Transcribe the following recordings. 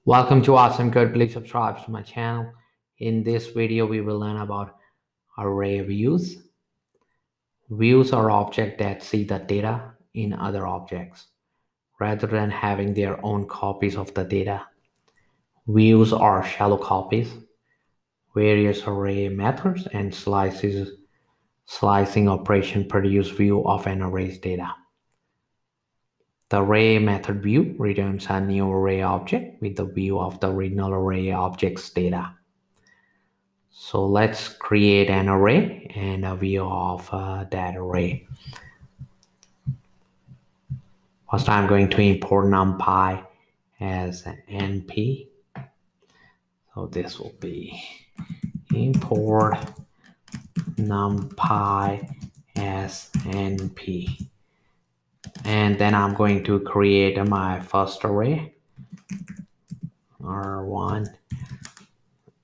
Welcome to Awesome Code. Please subscribe to my channel. In this video, we will learn about array views. Views are objects that see the data in other objects rather than having their own copies of the data. Views are shallow copies. Various array methods and slicing operation produce view of an array's data. The array method view returns a new array object with the view of the original array object's data. So let's create an array and a view of that array. First, I'm going to import NumPy as an NP. So this will be import NumPy as NP. And then I'm going to create my first array, R1,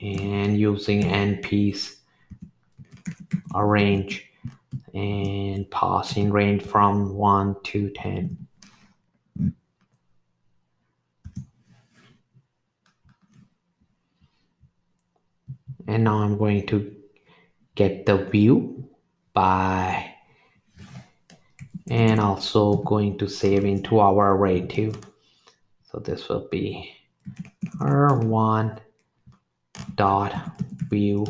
and using NP's arrange and passing range from 1 to 10. And now I'm going to get the view by and also going to save into our array too. So this will be r1 dot view.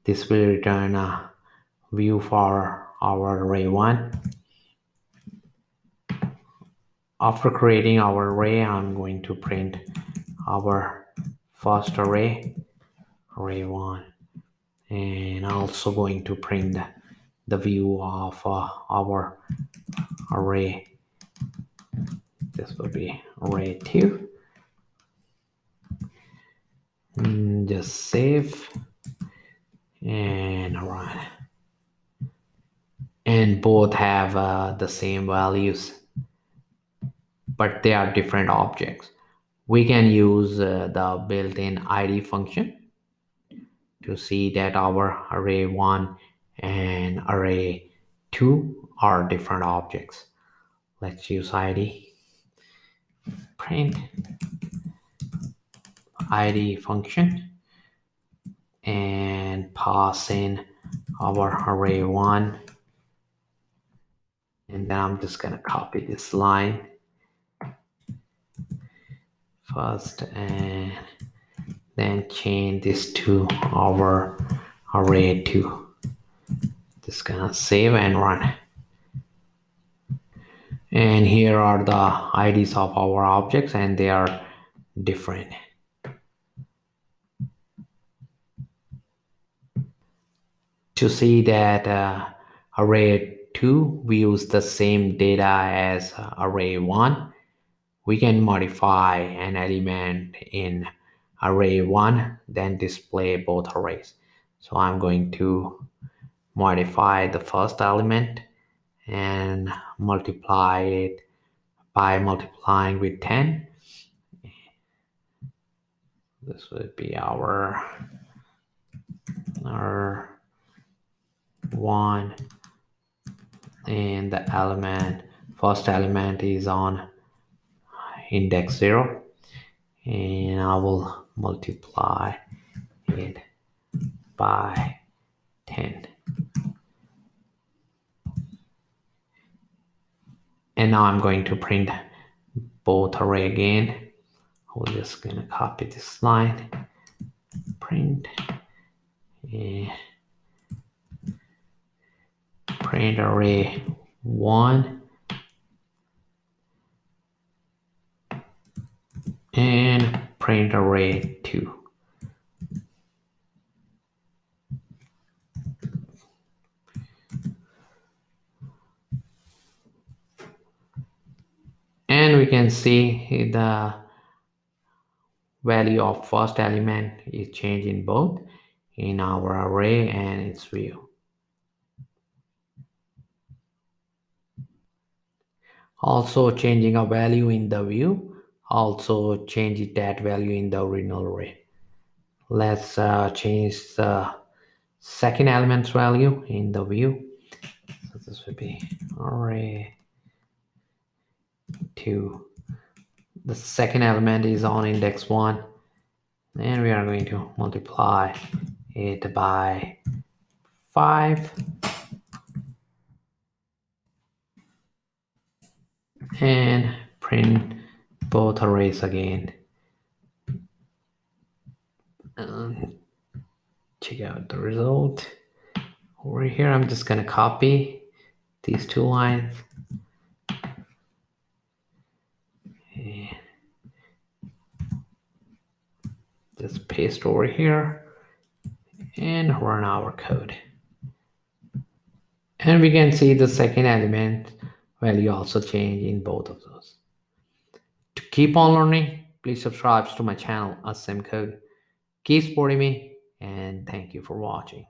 This will return a view for our array 1. After creating our array, I'm going to print our first array, array 1, and also going to print the view of our array. This will be array 2. Just save and run. And both have the same values, but they are different objects. We can use the built-in ID function to see that our array 1 and array 2 are different objects. Let's use ID. Print ID function and pass in our array 1. And then I'm just gonna copy this line first and then change this to our array 2. Just gonna save and run. And here are the IDs of our objects, and they are different. To see that array 2 views the same data as array 1, we can modify an element in array 1, then display both arrays. So I'm going to modify the first element and multiply it by multiplying with 10. This would be our 1, and the first element is on index 0, and I will multiply it by 10. And now I'm going to print both array again. We're just gonna copy this line, print, and print array 1 and print array 2. And we can see the value of first element is changing both in our array and its view. Also changing a value in the view also changes that value in the original array. Let's change the second element's value in the view. So this would be array 2 The second element is on index 1, and we are going to multiply it by 5 and print both arrays again. Check out the result. Over here, I'm just going to copy these two lines. Just paste over here and run our code. And we can see the second element value also change in both of those. To keep on learning, please subscribe to my channel, Code. Keep supporting me, and thank you for watching.